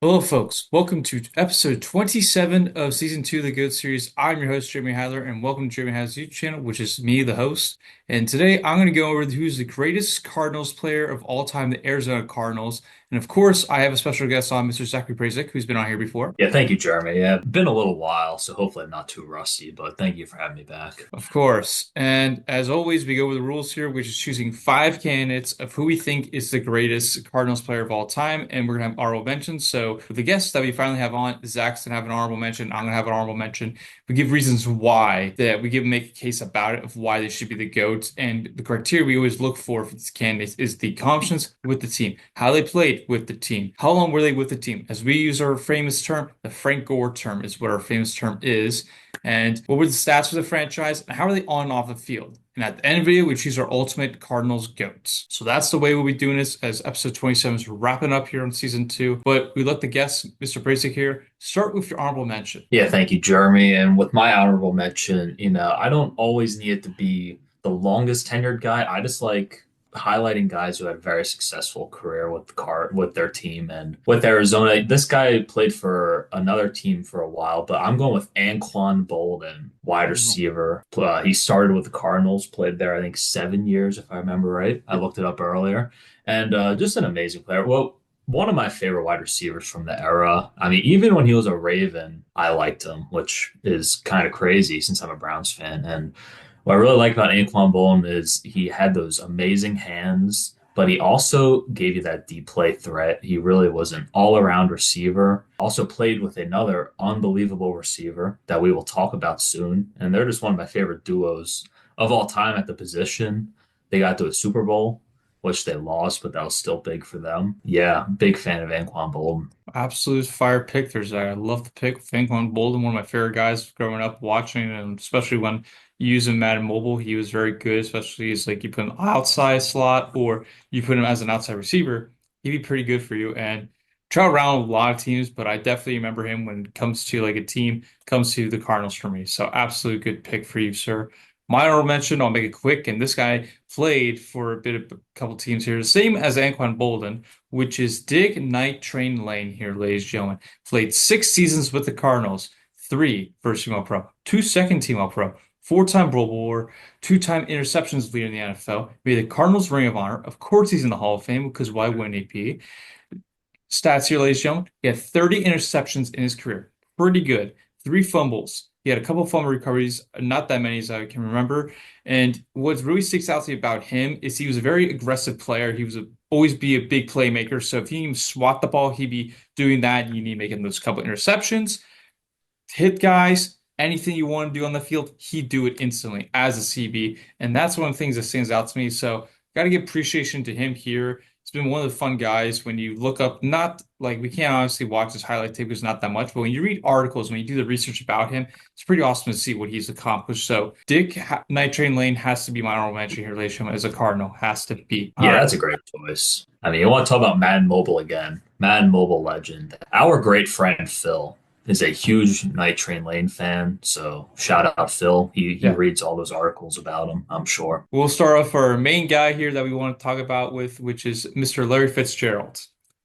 Hello, folks. Welcome to episode 27 of season two of the GOAT series. I'm your host, Jamie Hadler, and welcome to Jamie Hadler's YouTube channel, which is me, the host. And today I'm going to go over who's the greatest Cardinals player of all time, the Arizona Cardinals. And of course, I have a special guest on, Mr. Zachary Prazik, who's been on here before. Yeah, thank you, Jeremy. Yeah, been a little while, so hopefully I'm not too rusty, but thank you for having me back. Of course. And as always, we go over the rules here, which is choosing five candidates of who we think is the greatest Cardinals player of all time. And we're going to have honorable mentions. So with the guests that we finally have on, Zach's going to have an honorable mention. I'm going to have an honorable mention. We give reasons why that we give make a case about it of why they should be the GOATs. And the criteria we always look for these candidates is the accomplishments with the team, how they played with the team, how long were they with the team. As we use our famous term, the Frank Gore term is what our famous term is. And what were the stats for the franchise? And how are they on and off the field? And at the end of the video, we choose our ultimate Cardinals GOATs. So that's the way we'll be doing this as episode 27 is wrapping up here on season two. But we let the guest, Mr. Brasic here, start with your honorable mention. Yeah, thank you, Jeremy. And with my honorable mention, I don't always need it to be the longest tenured guy. I just like highlighting guys who had a very successful career with with their team and with Arizona. This guy played for another team for a while, but I'm going with Anquan Bolden, wide receiver. He started with the Cardinals, played there I think 7 years if I remember right. I looked it up earlier, and just an amazing player. Well, one of my favorite wide receivers from the era. I mean, even when he was a Raven, I liked him, which is kind of crazy since I'm a Browns fan. And what I really like about Anquan Boldin is he had those amazing hands, but he also gave you that deep play threat. He really was an all-around receiver. Also played with another unbelievable receiver that we will talk about soon. And they're just one of my favorite duos of all time at the position. They got to a Super Bowl, which they lost, but that was still big for them. Yeah, big fan of Anquan Boldin. Absolute fire pick there, Zach. I love the pick. Anquan Bolden, one of my favorite guys growing up watching, and especially when you use him Madden Mobile, he was very good, especially as like you put him outside slot or you put him as an outside receiver, he'd be pretty good for you. And travel around with a lot of teams, but I definitely remember him when it comes to like a team, comes to the Cardinals for me. So absolute good pick for you, sir. My honorable mention, I'll make it quick, and this guy played for a bit of a couple teams here, the same as Anquan Bolden, which is Dick Night Train Lane here, ladies and gentlemen. Played 6 seasons with the Cardinals, three first team All Pro, two second team All Pro, four-time Pro Bowler, two-time interceptions leader in the NFL, made the Cardinals Ring of Honor. Of course, he's in the Hall of Fame because why wouldn't he be? Stats here, ladies and gentlemen. He had 30 interceptions in his career. Pretty good. Three fumbles. He had a couple fumble recoveries, not that many as I can remember. And what really sticks out to me about him is he was a very aggressive player. He was always be a big playmaker. So if he even swat the ball, he'd be doing that. You need to make him those couple interceptions, hit guys, anything you want to do on the field, he'd do it instantly as a CB. And that's one of the things that stands out to me. So got to give appreciation to him here. He's been one of the fun guys when you look up, not like we can't honestly watch his highlight tape because not that much, but when you read articles, when you do the research about him, it's pretty awesome to see what he's accomplished. So Night Train Lane has to be my honorable mention here, ladies and gentlemen, as a Cardinal. Has to be. All Yeah, right. that's a great choice. I mean, you want to talk about Madden Mobile again? Madden Mobile legend. Our great friend Phil is a huge Night Train Lane fan. So shout out Phil. He Yeah. reads all those articles about him, I'm sure. We'll start off our main guy here that we want to talk about with, which is Mr. Larry Fitzgerald.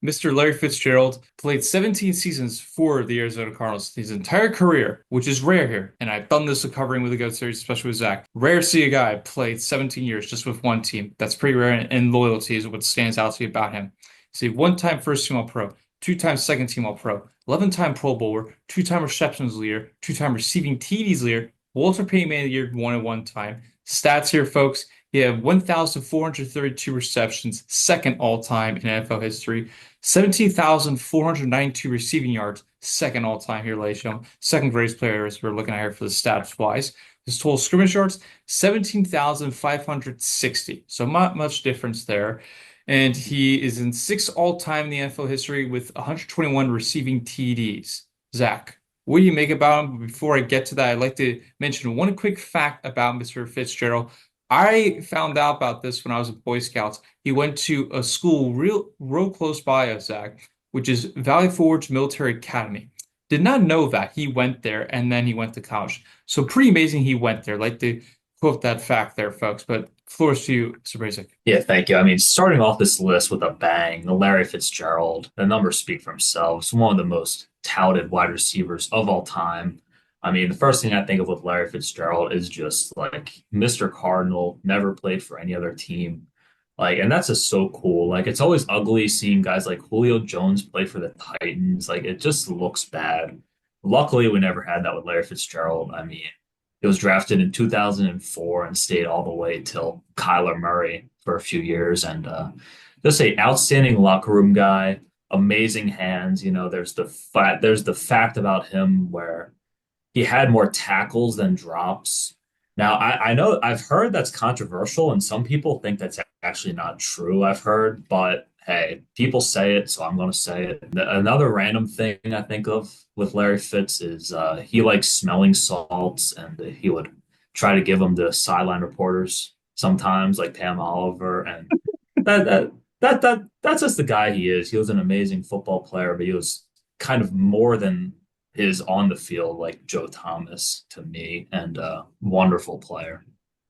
Mr. Larry Fitzgerald played 17 seasons for the Arizona Cardinals his entire career, which is rare here. And I've done this covering with the GOAT series, especially with Zach. Rare to see a guy played 17 years just with one team. That's pretty rare, and loyalty is what stands out to me about him. He's a one-time first team All-Pro, two-time second team All-Pro, 11-time Pro Bowler, two-time receptions leader, two-time receiving TDs leader, Walter Payton Man of the Year one at one time. Stats here, folks. He had 1,432 receptions, second all time in NFL history. 17,492 receiving yards, second all time here, ladies and gentlemen. Second greatest player as we're looking at here for the stats wise. His total scrimmage yards, 17,560. So not much difference there. And he is in sixth all time in the NFL history with 121 receiving TDs. Zach, what do you make about him? Before I get to that, I'd like to mention one quick fact about Mr. Fitzgerald. I found out about this when I was in Boy Scouts. He went to a school real close by us, Zach, which is Valley Forge Military Academy. Did not know that he went there and then he went to college. So pretty amazing he went there. Like the quote that fact there, folks. But floor is to you, Sabrazic. Yeah, thank you. I mean, starting off this list with a bang, Larry Fitzgerald, the numbers speak for themselves. One of the most touted wide receivers of all time. I mean, the first thing I think of with Larry Fitzgerald is just like Mr. Cardinal, never played for any other team. Like, and that's just so cool. Like, it's always ugly seeing guys like Julio Jones play for the Titans. Like, it just looks bad. Luckily, we never had that with Larry Fitzgerald. I mean, he was drafted in 2004 and stayed all the way till Kyler Murray for a few years. And just a outstanding locker room guy, amazing hands. You know, there's the fact about him where he had more tackles than drops. Now, I know I've heard that's controversial, and some people think that's actually not true, I've heard, but hey, people say it, so I'm going to say it. Another random thing I think of with Larry Fitz is he likes smelling salts, and he would try to give them to sideline reporters sometimes, like Pam Oliver, and that that that's just the guy he is. He was an amazing football player, but he was kind of more than is on the field like Joe Thomas to me and a wonderful player.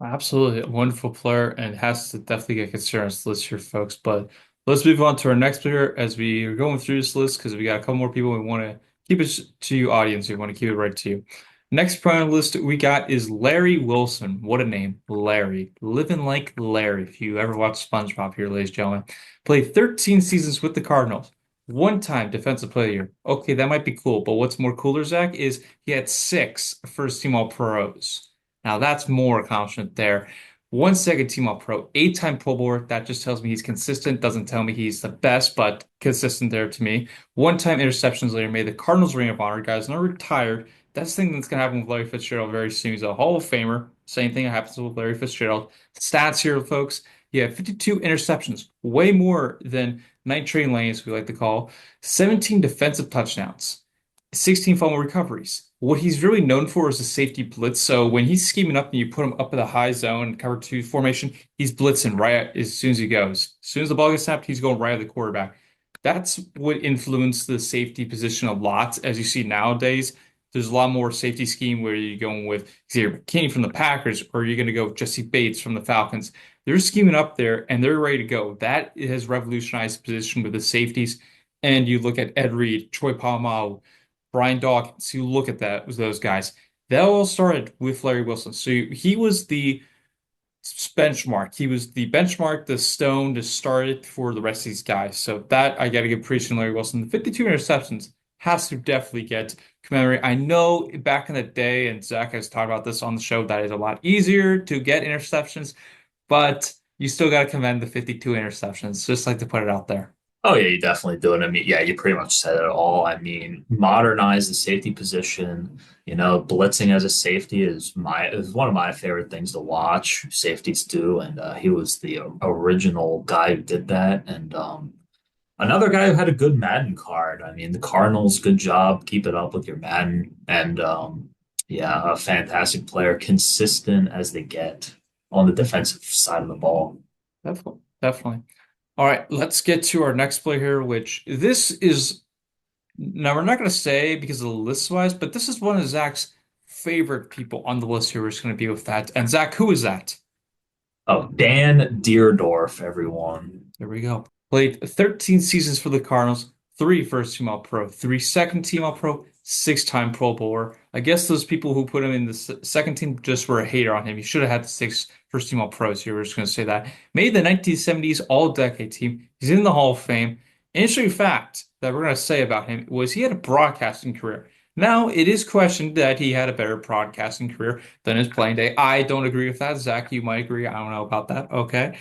Absolutely, a wonderful player and has to definitely get considered on this list here, folks. But let's move on to our next player as we are going through this list because we got a couple more people. We want to keep it to you, audience. We want to keep it right to you. Next player on the list we got is Larry Wilson. What a name, Larry. Living like Larry. If you ever watch SpongeBob here, ladies and gentlemen, played 13 seasons with the Cardinals. One-time defensive player of the year. Okay, that might be cool, but what's more cooler, Zach, is he had six first-team All-Pros. Now that's more accomplishment there. One second team all pro, eight-time Pro Bowler. That just tells me he's consistent. Doesn't tell me he's the best, but consistent there to me. One-time interceptions leader made the Cardinals Ring of Honor. Guys, not retired. That's the thing that's gonna happen with Larry Fitzgerald very soon. He's a Hall of Famer. Same thing that happens with Larry Fitzgerald. Stats here, folks. Yeah, 52 interceptions, way more than Night Train Lane, as we like to call. 17 defensive touchdowns. 16 fumble recoveries. What he's really known for is the safety blitz. So when he's scheming up and you put him up in the high zone, cover two formation, he's blitzing as soon as he goes. As soon as the ball gets snapped, he's going right at the quarterback. That's what influenced the safety position a lot, as you see nowadays. There's a lot more safety scheme where you're going with Xavier McKinney from the Packers, or you're going to go with Jesse Bates from the Falcons. They're scheming up there and they're ready to go. That has revolutionized the position with the safeties. And you look at Ed Reed, Troy Polamalu, Brian Dawkins, you look at that, those guys. That all started with Larry Wilson. So he was the benchmark. He was the benchmark, the stone to start it for the rest of these guys. So that I got to give praise to Larry Wilson. The 52 interceptions has to definitely get commemorated. I know back in the day, and Zach has talked about this on the show, that is a lot easier to get interceptions, but you still got to commend the 52 interceptions. Just like to put it out there. Oh yeah, you definitely do it. I mean, yeah, you pretty much said it all. I mean, modernize the safety position. You know, blitzing as a safety is one of my favorite things to watch. Safeties do, and he was the original guy who did that. And another guy who had a good Madden card. I mean, the Cardinals, good job. Keep it up with your Madden. And yeah, a fantastic player, consistent as they get on the defensive side of the ball. Definitely. Definitely. All right, let's get to our next play here, which this is now we're not going to say because of the list wise, but this is one of Zach's favorite people on the list here. We're just going to be with that. And Zach, who is that? Oh, Dan Deerdorf, everyone. There we go. Played 13 seasons for the Cardinals, three first team All Pro, three second team All Pro, six-time Pro Bowler. I guess those people who put him in the second team just were a hater on him. He should have had the six first team All Pros here. We're just going to say that. Made the 1970s All Decade team. He's in the Hall of Fame. Interesting fact that we're going to say about him was he had a broadcasting career. Now, it is questioned that he had a better broadcasting career than his playing day. I don't agree with that. Zach, you might agree. I don't know about that. Okay.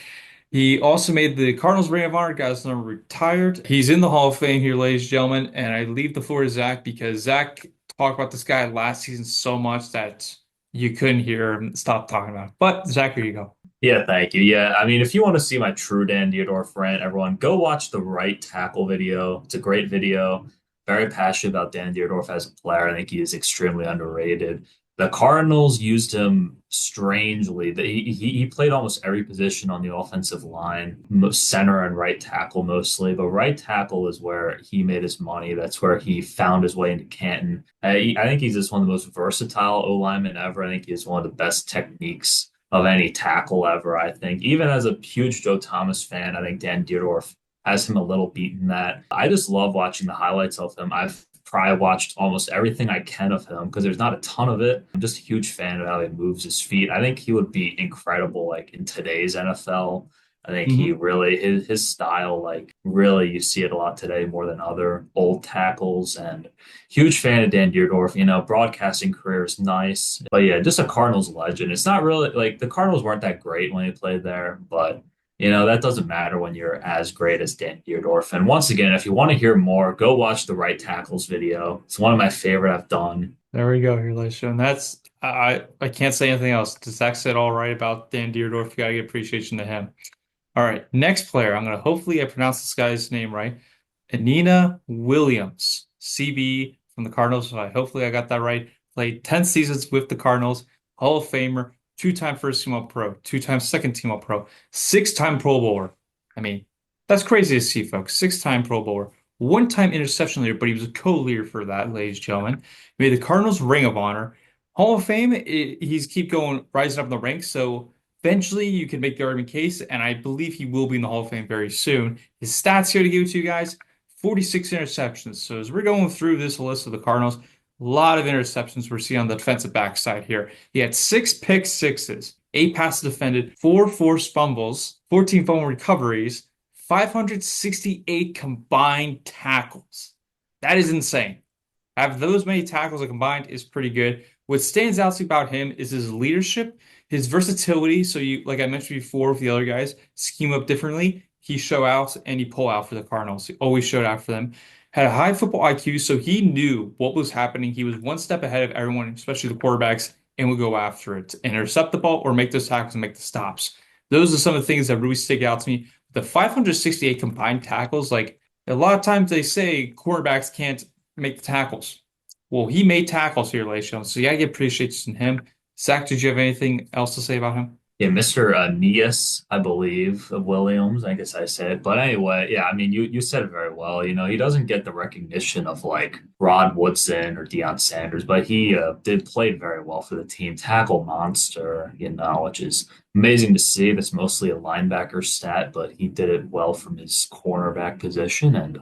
He also made the Cardinals Ring of Honor, guys, now retired. He's in the Hall of Fame here, ladies and gentlemen. And I leave the floor to Zach because Zach talked about this guy last season so much that you couldn't hear him stop talking about it. But Zach, here you go. Yeah, thank you. Yeah, I mean, if you want to see my true Dan Dierdorf rant, everyone, go watch the right tackle video. It's a great video. Very passionate about Dan Dierdorf as a player. I think he is extremely underrated. The Cardinals used him strangely. He played almost every position on the offensive line, center and right tackle mostly. But right tackle is where he made his money. That's where he found his way into Canton. I think he's just one of the most versatile O linemen ever. I think he has one of the best techniques of any tackle ever. I think even as a huge Joe Thomas fan, I think Dan Dierdorf has him a little beaten that. I just love watching the highlights of him. I've probably watched almost everything I can of him because there's not a ton of it. I'm just a huge fan of how he moves his feet. I think he would be incredible like in today's NFL. I think he Hmm. really his style like really you see it a lot today more than other old tackles and huge fan of Dan Dierdorf. Broadcasting career is nice, but yeah, just a Cardinals legend. It's not really like the Cardinals weren't that great when he played there, but that doesn't matter when you're as great as Dan Dierdorf. And once again, if you want to hear more, go watch the right tackles video. It's one of my favorite I've done. There we go, here, Laisha. And that's I can't say anything else. Zach said all right about Dan Dierdorf. You gotta give appreciation to him. All right, next player. I'm gonna hopefully I pronounce this guy's name right. Anina Williams, CB from the Cardinals. So hopefully I got that right. Played 10 seasons with the Cardinals, Hall of Famer, two-time first team All-Pro, two-time second team All-Pro, six-time Pro Bowler. I mean, that's crazy to see, folks. Six-time Pro Bowler, one-time interception leader, but he was a co-leader for that, ladies and gentlemen. Made the Cardinals Ring of Honor. Hall of Fame, he's keep going, rising up in the ranks. So eventually, you can make the argument case, and I believe he will be in the Hall of Fame very soon. His stats here to give it to you guys: 46 interceptions. So as we're going through this list of the Cardinals, a lot of interceptions we're seeing on the defensive backside here. He had six pick sixes, eight passes defended, four forced fumbles, 14 fumble recoveries, 568 combined tackles. That is insane. Have those many tackles combined is pretty good. What stands out about him is his leadership, his versatility. So you, like I mentioned before with the other guys, scheme up differently. He show out and he pull out for the Cardinals. He always showed out for them. Had a high football IQ, so he knew what was happening. He was one step ahead of everyone, especially the quarterbacks, and would go after it, intercept the ball or make those tackles and make the stops. Those are some of the things that really stick out to me. The 568 combined tackles, like a lot of times they say quarterbacks can't make the tackles. Well, he made tackles here, Leishon, so you gotta get appreciation in him. Zach, did you have anything else to say about him? Yeah, Mr. Nias, I believe, of Williams. I guess I said it. But anyway, yeah, I mean, you said it very well. He doesn't get the recognition of like Rod Woodson or Deion Sanders, but he did play very well for the team. Tackle monster, which is amazing to see. That's mostly a linebacker stat, but he did it well from his cornerback position and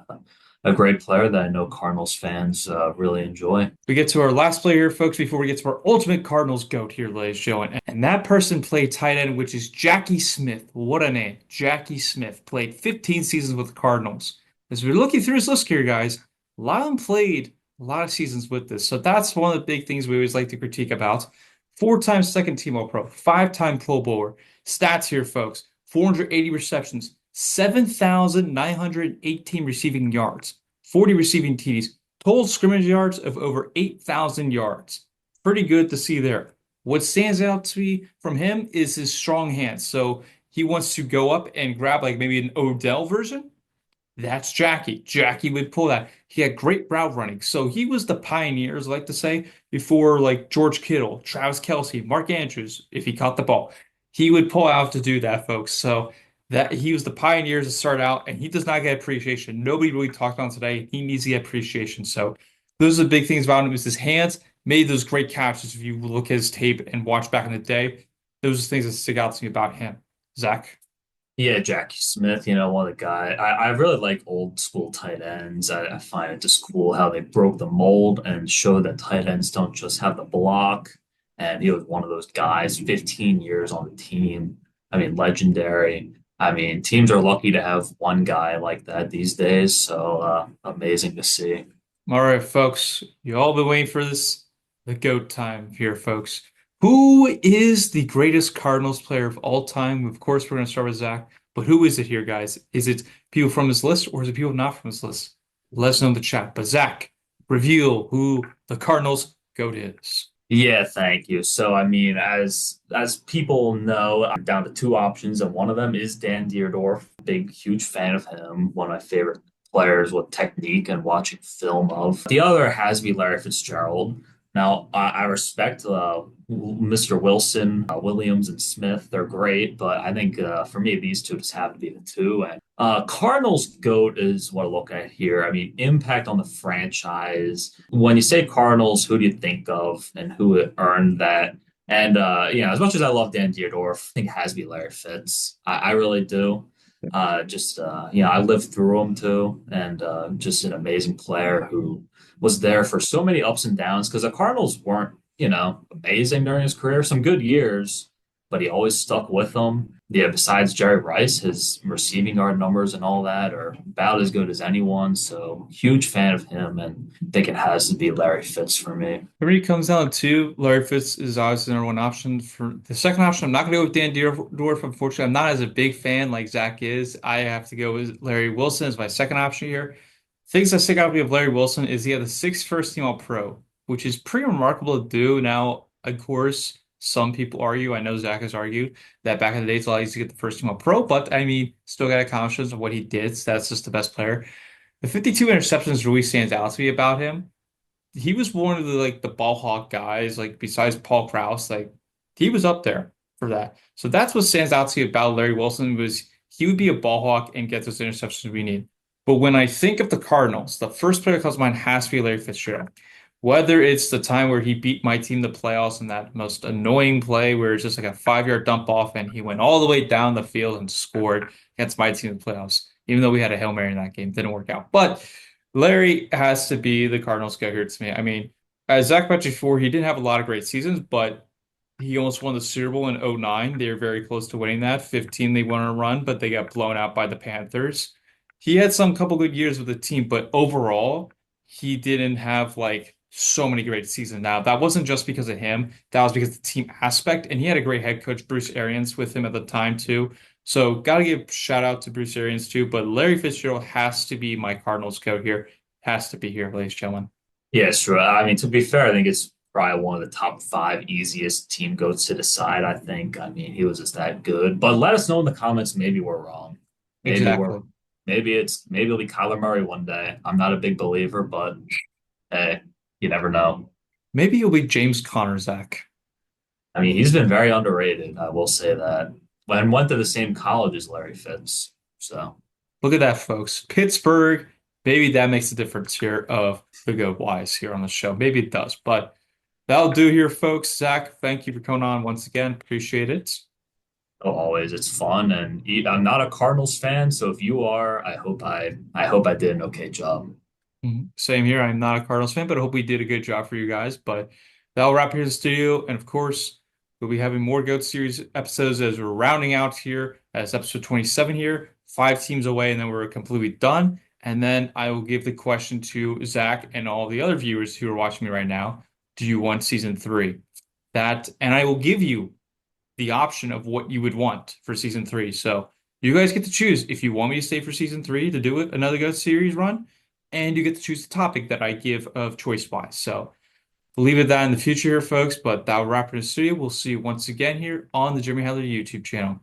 a great player that I know Cardinals fans really enjoy. We get to our last player here, folks, before we get to our ultimate Cardinals GOAT here, ladies and gentlemen. And that person played tight end, which is Jackie Smith. What a name. Jackie Smith played 15 seasons with the Cardinals. As we're looking through his list here, guys, a lot of them played a lot of seasons with this. So that's one of the big things we always like to critique about. Four-time second team All-Pro, five-time Pro Bowler. Stats here, folks: 480 receptions, 7,918 receiving yards, 40 receiving TDs, total scrimmage yards of over 8,000 yards. Pretty good to see there. What stands out to me from him is his strong hands. So he wants to go up and grab like maybe an Odell version. That's Jackie. Jackie would pull that. He had great route running. So he was the pioneer, as I like to say, before like George Kittle, Travis Kelce, Mark Andrews, if he caught the ball. He would pull out to do that, folks. So that he was the pioneer to start out, and he does not get appreciation. Nobody really talked on today. He needs to get appreciation. So those are the big things about him is his hands, made those great catches. If you look at his tape and watch back in the day, those are things that stick out to me about him. Zach. Yeah, Jackie Smith, one of the guy. I really like old school tight ends. I find it just cool how they broke the mold and showed that tight ends don't just have the block. And he was one of those guys, 15 years on the team. I mean, legendary. I mean, teams are lucky to have one guy like that these days. So amazing to see. All right, folks, you all been waiting for this. The GOAT time here, folks. Who is the greatest Cardinals player of all time? Of course, we're going to start with Zach, but who is it here, guys? Is it people from his list or is it people not from his list? Let us know in the chat. But Zach, reveal who the Cardinals GOAT is. Yeah, thank you. So, I mean, as people know, I'm down to two options, and one of them is Dan Dierdorf. Big, huge fan of him. One of my favorite players with technique and watching film of. The other has to be Larry Fitzgerald. Now, I respect Mr. Wilson, Williams, and Smith. They're great, but I think for me, these two just have to be the two. And Cardinals GOAT is what I look at here. I mean, impact on the franchise. When you say Cardinals, who do you think of, and who earned that? And as much as I love Dan Dierdorf, I think it has to be Larry Fitz. I really do. I lived through him too, and just an amazing player who was there for so many ups and downs because the Cardinals weren't, amazing during his career. Some good years, but he always stuck with them. Yeah, besides Jerry Rice, his receiving yard numbers and all that are about as good as anyone. So huge fan of him, and I think it has to be Larry Fitz for me. For me, it comes down to Larry Fitz is obviously the number one option. For the second option, I'm not going to go with Dan Dierdorf. Unfortunately, I'm not as a big fan like Zach is. I have to go with Larry Wilson as my second option here. Things that stick out to me of Larry Wilson is he had the sixth first team All Pro, which is pretty remarkable to do. Now, of course, some people argue, I know Zach has argued, that back in the day it's a lot easier to get the first team All Pro, but I mean, still got accomplishments of what he did. So that's just the best player. The 52 interceptions really stands out to me about him. He was one of the the ball hawk guys, like besides Paul Krause, like he was up there for that. So that's what stands out to me about Larry Wilson was he would be a ball hawk and get those interceptions we need. But when I think of the Cardinals, the first player that comes to mind has to be Larry Fitzgerald. Whether it's the time where he beat my team in the playoffs in that most annoying play where it's just like a 5 yard dump off and he went all the way down the field and scored against my team in the playoffs, even though we had a Hail Mary in that game, didn't work out. But Larry has to be the Cardinals guy here to me. I mean, as Zach mentioned before, he didn't have a lot of great seasons, but he almost won the Super Bowl in '09. They were very close to winning that. 15, they won a run, but they got blown out by the Panthers. He had some couple good years with the team, but overall, he didn't have like so many great seasons. Now, that wasn't just because of him. That was because of the team aspect, and he had a great head coach, Bruce Arians, with him at the time too. So gotta give shout out to Bruce Arians too. But Larry Fitzgerald has to be my Cardinals coach here. Has to be here, ladies and gentlemen. Yeah, sure. I mean, to be fair, I think it's probably one of the top five easiest team goats to decide. I think. I mean, he was just that good. But let us know in the comments. Maybe we're wrong. Maybe we're. Exactly. Maybe it'll be Kyler Murray one day. I'm not a big believer, but hey, you never know. Maybe you'll be James Conner, Zach. I mean, he's been very underrated. I will say that. And went to the same college as Larry Fitz. So Look at that, folks. Pittsburgh. Maybe that makes a difference here of the go wise here on the show. Maybe it does, but that'll do here, folks. Zach, thank you for coming on once again. Appreciate it. always, it's fun, and I'm not a Cardinals fan. So if you are, I hope I did an okay job. Same here. I'm not a Cardinals fan, but I hope we did a good job for you guys. But that'll wrap here in the studio. And of course, we'll be having more GOAT Series episodes as we're rounding out here as episode 27 here, 5 teams away, and then we're completely done. And then I will give the question to Zach and all the other viewers who are watching me right now. Do you want season three? And I will give you the option of what you would want for season three. So you guys get to choose if you want me to stay for season three to do it, another GOAT Series run, and you get to choose the topic that I give of choice wise. So we'll leave it that in the future here, folks. But that'll wrap it in the studio. We'll see you once again here on the Jimmy Heller YouTube channel.